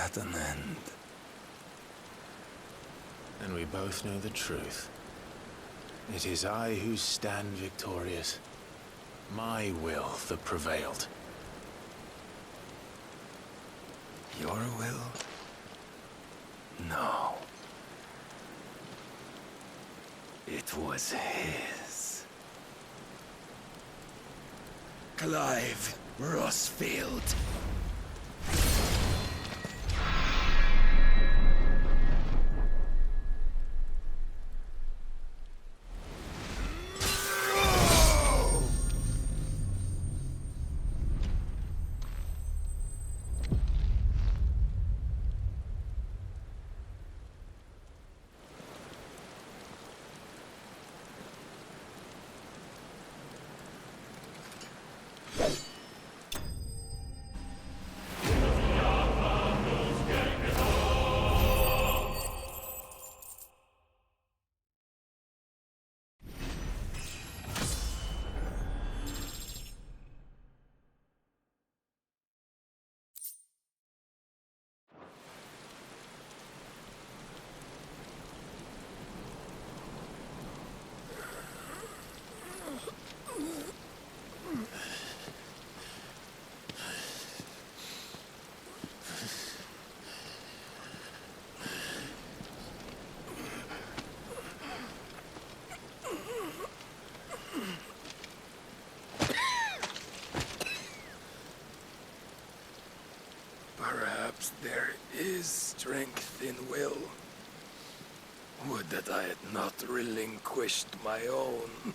at an end. And we both know the truth. It is I who stand victorious. My will that prevailed. Your will? No. It was his. Clive Rossfield. Perhaps there is strength in will. Would that I had not relinquished my own.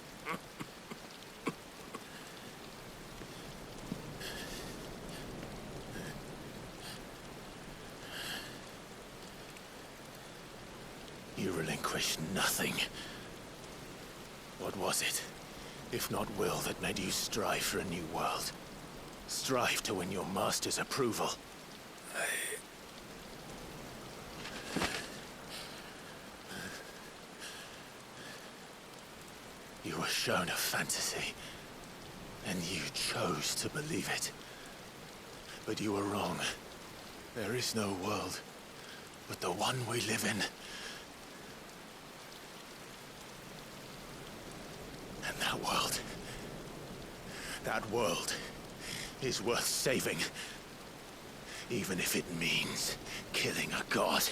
You relinquished nothing. What was it, if not will, that made you strive for a new world? Strive to win your master's approval? You were shown a fantasy, and you chose to believe it. But you were wrong. There is no world, but the one we live in. And that world is worth saving. Even if it means killing a god.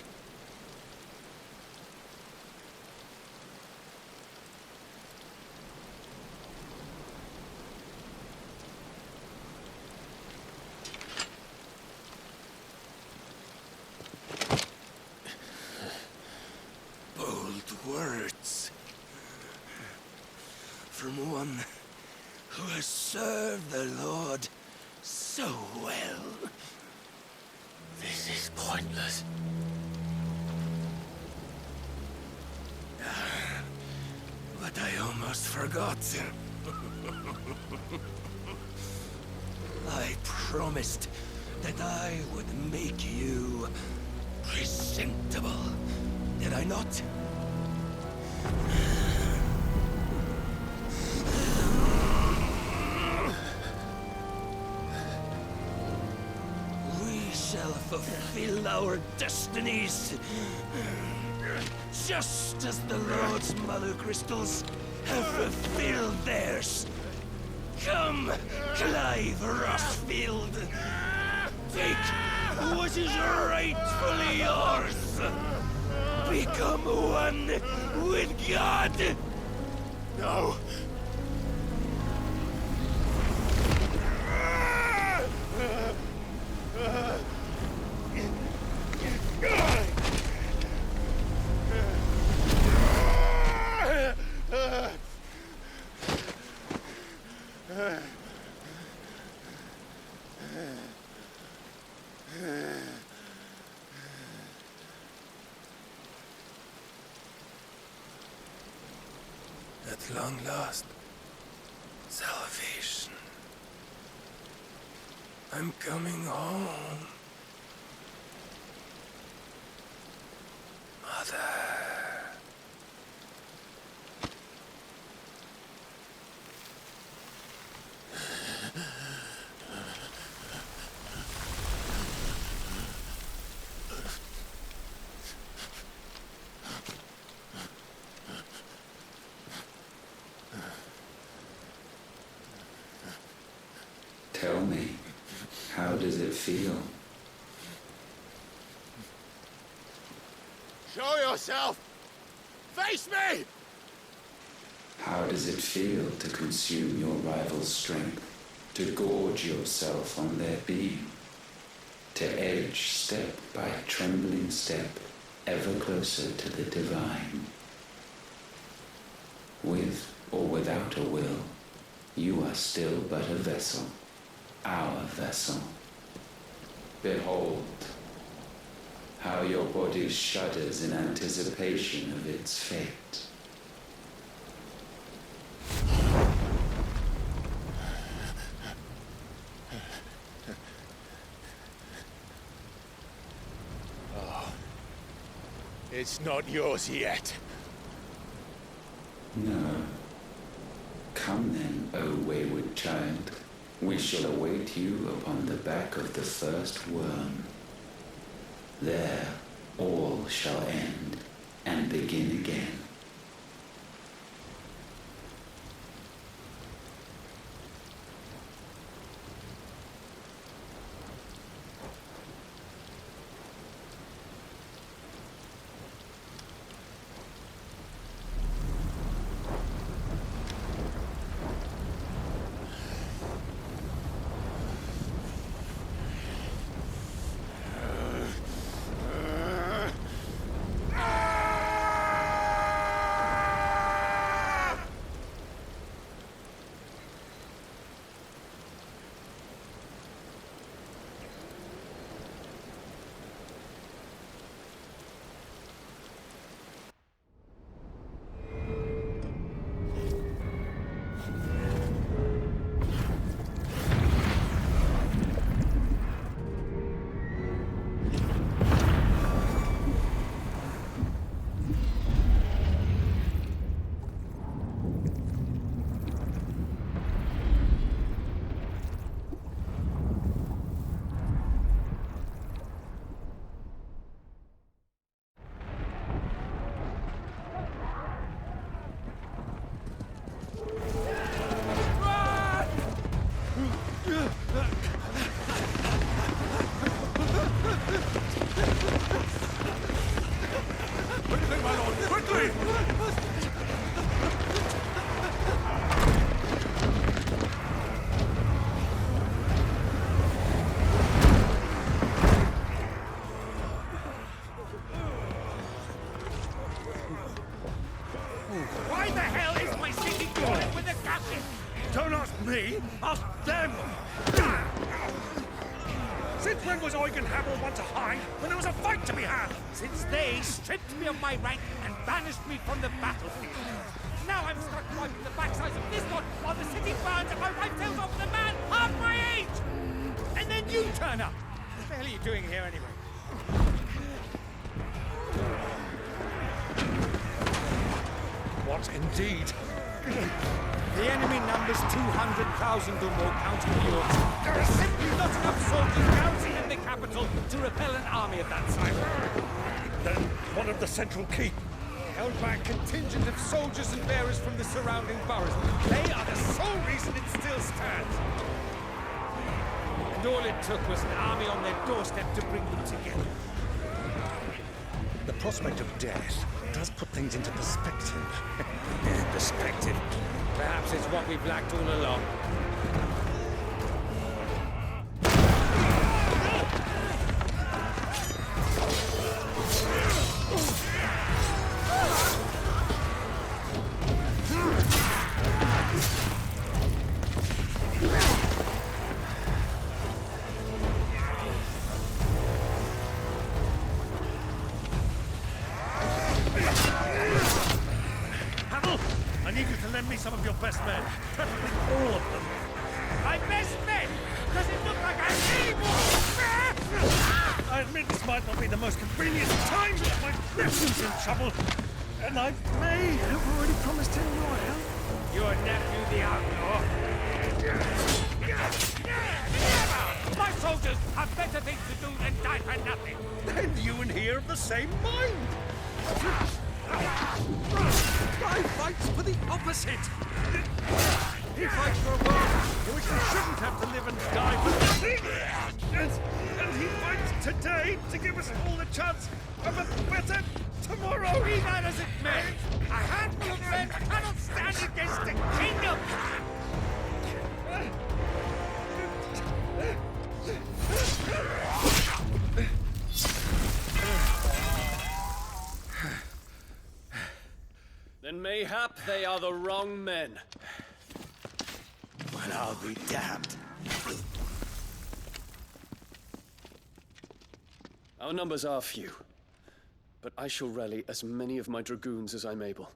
Bold words. From one who has served the Lord so well. This is pointless. But I almost forgot. I promised that I would make you presentable. Did I not? Fulfill our destinies, just as the Lord's Mother Crystals have fulfilled theirs. Come, Clive Rossfield, take what is rightfully yours. Become one with God. No. At long last, salvation. I'm coming home. Mother. does it feel? Show yourself! Face me! How does it feel to consume your rival's strength? To gorge yourself on their beam? To edge step by trembling step ever closer to the divine? With or without a will, you are still but a vessel, our vessel. Behold, how your body shudders in anticipation of its fate. It's not yours yet. No. Come then, O wayward child. We shall await you upon the back of the first worm. There, all shall end and begin again. Why the hell is my city going with the captain? Don't ask me, ask them! Since when was Eugen Hamel one to hide when there was a fight to be had? Since they stripped me of my rank and banished me from the battlefield. Now I'm stuck wiping the backsides of this one while the city burns and my wife tells off the man half my age! And then you turn up! What the hell are you doing here anyway? What indeed? The enemy numbers 200,000 or more, counting yours. There are simply not enough soldiers garrisoned in the capital to repel an army of that size. Then what of the central keep? Held by a contingent of soldiers and bearers from the surrounding boroughs. They are the sole reason it still stands. And all it took was an army on their doorstep to bring them together. The prospect of death does put things into perspective. Perspective. Perhaps it's what we've lacked all along. I need you to lend me some of your best men. Preferably all of them. My best men! Does it look like I need more? I admit this might not be the most convenient time, but my nephew's in trouble. And I may have already promised him royal. Your nephew, the outlaw. Never! My soldiers have better things to do than die for nothing. Then you and he are of the same mind. I fight for the opposite. He fights for a world in which we shouldn't have to live and die for nothing. And he fights today to give us all the chance of a better tomorrow. Be that as it may, a handful of men cannot stand against a kingdom! Then mayhap they are the wrong men. Well, I'll be damned. Our numbers are few, but I shall rally as many of my dragoons as I'm able.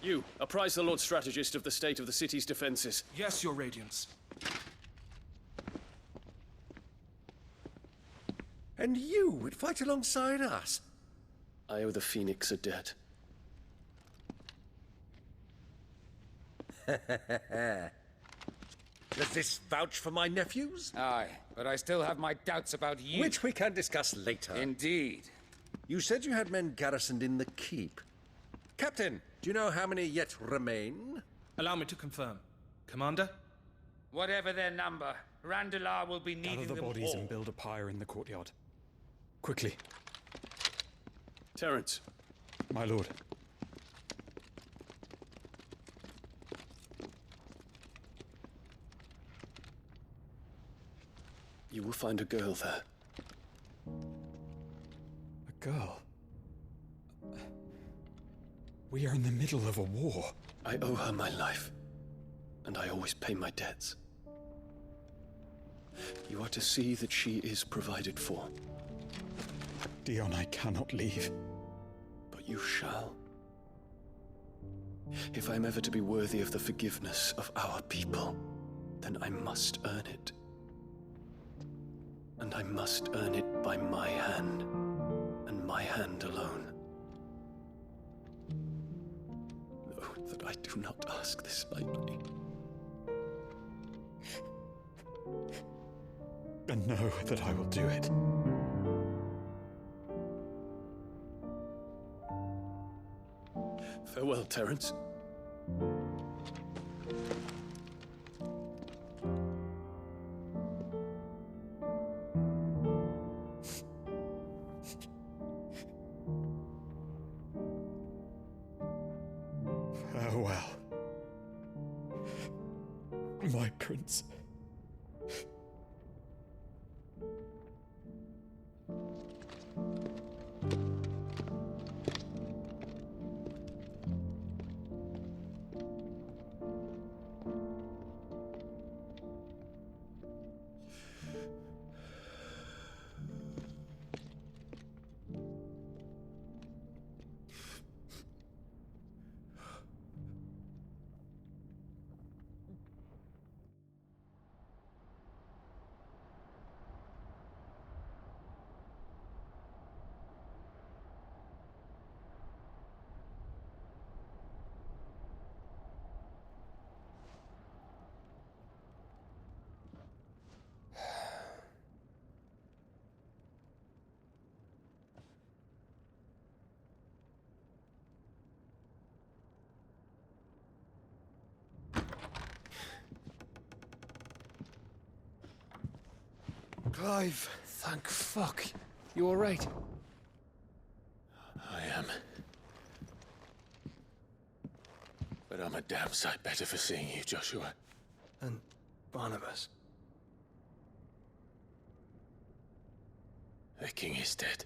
You, apprise the Lord Strategist of the state of the city's defenses. Yes, Your Radiance. And you would fight alongside us? I owe the Phoenix a debt. Does this vouch for my nephews? Aye, but I still have my doubts about you. Which we can discuss later. Indeed. You said you had men garrisoned in the keep. Captain, do you know how many yet remain? Allow me to confirm. Commander? Whatever their number, Randalar will be needing Gather the them bodies all. and build a pyre in the courtyard. Quickly, Terence, my lord. you will find a girl there. A girl. We are in the middle of a war. I owe her my life, and I always pay my debts. You are to see that she is provided for, Dion, I cannot leave. but you shall. If I am ever to be worthy of the forgiveness of our people, then I must earn it. And I must earn it by my hand, and my hand alone. Know that I do not ask this lightly. And know that I will do it. Farewell, Terence. Farewell, my prince. Clive, thank fuck. You alright? I am. But I'm a damn sight better for seeing you, Joshua. And Barnabas. The king is dead.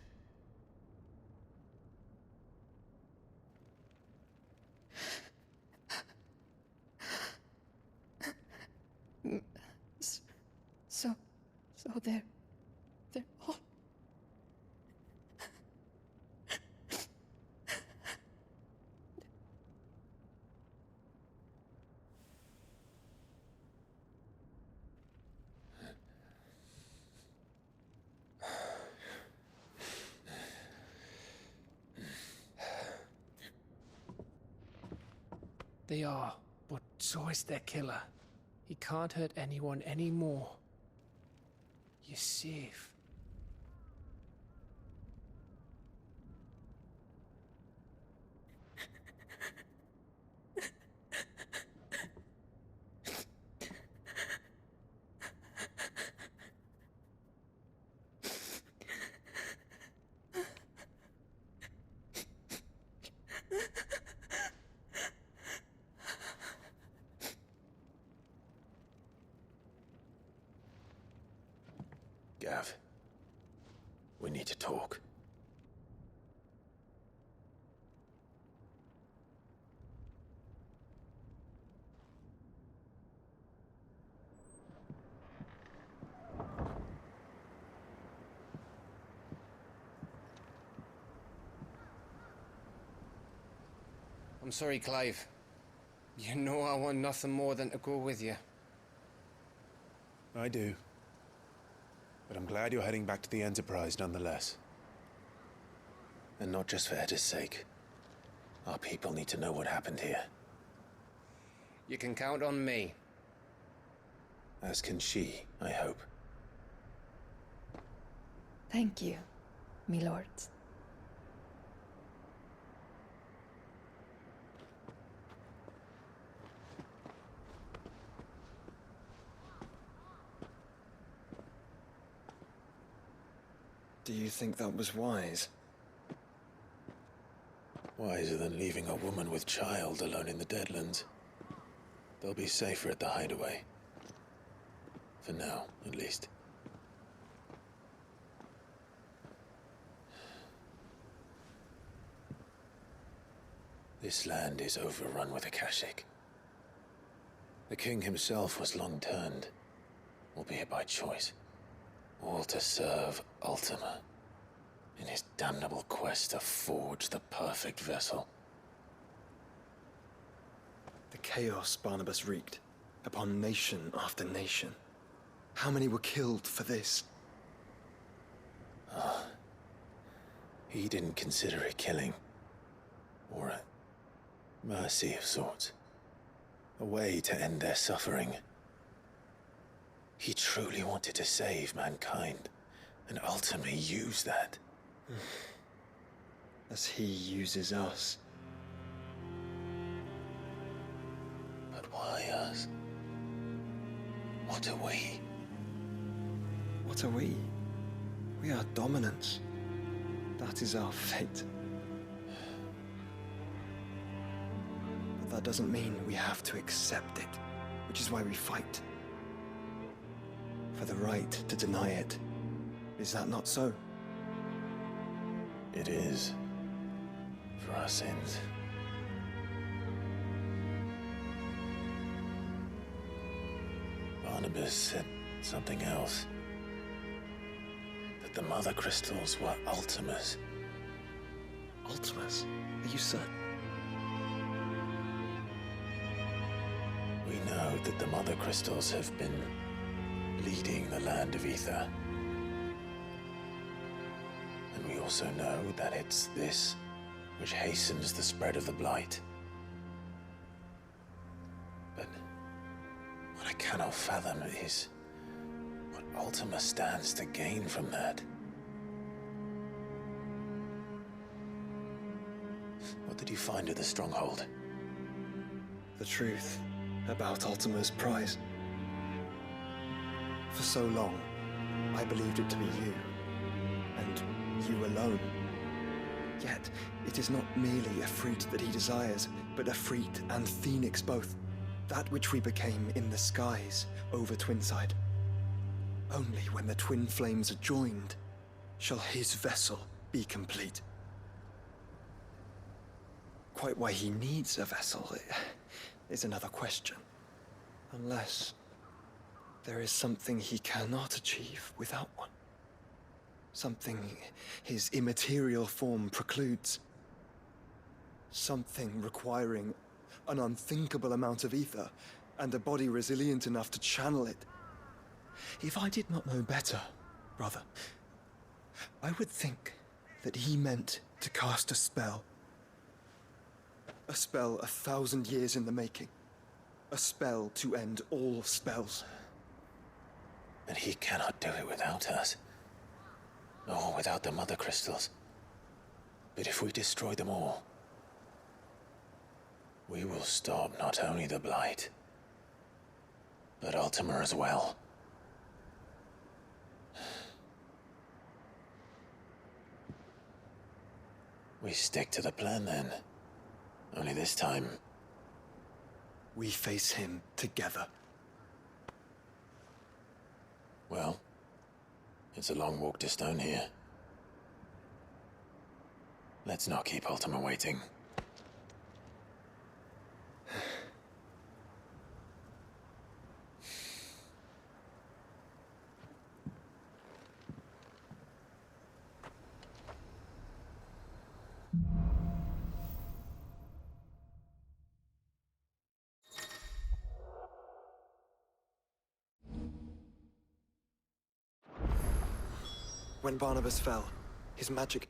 So they're all... They are, but so is their killer. He can't hurt anyone anymore. You're safe. need to talk. I'm sorry, Clive. You know I want nothing more than to go with you. I do. But I'm glad you're heading back to the Enterprise nonetheless. And not just for Etta's sake. Our people need to know what happened here. You can count on me. As can she, I hope. Thank you, my lords. Do you think that was wise? Wiser than leaving a woman with child alone in the Deadlands. They'll be safer at the hideaway. For now, at least. This land is overrun with Akashic. The king himself was long turned, albeit by choice. All to serve Ultima, in his damnable quest to forge the perfect vessel. The chaos Barnabas wreaked upon nation after nation. How many were killed for this? He didn't consider it killing. Or a mercy of sorts. A way to end their suffering. He truly wanted to save mankind, and ultimately used that. As he uses us. But why us? What are we? What are we? We are dominance. That is our fate. But that doesn't mean we have to accept it, which is why we fight. For the right to deny it. Is that not so? It is. For our sins. Barnabas said something else. That the Mother Crystals were Ultimas. Ultimas? Are you certain? We know that the Mother Crystals have been leading the land of Ether. And we also know that it's this which hastens the spread of the Blight. But what I cannot fathom is what Ultima stands to gain from that. What did you find at the Stronghold? The truth about Ultima's prize. For so long, I believed it to be you, and you alone. Yet, it is not merely a fruit that he desires, but a fruit and phoenix both. That which we became in the skies over Twinside. Only when the twin flames are joined shall his vessel be complete. Quite why he needs a vessel is another question. Unless there is something he cannot achieve without one. Something his immaterial form precludes. Something requiring an unthinkable amount of ether and a body resilient enough to channel it. If I did not know better, brother, I would think that he meant to cast a spell. A spell 1,000 years in the making. A spell to end all spells. And he cannot do it without us. Or without the Mother Crystals. But if we destroy them all, we will stop not only the Blight, but Ultima as well. We stick to the plan then. Only this time, we face him together. Well, it's a long walk to Stone here. Let's not keep Ultima waiting. When Barnabas fell, his magic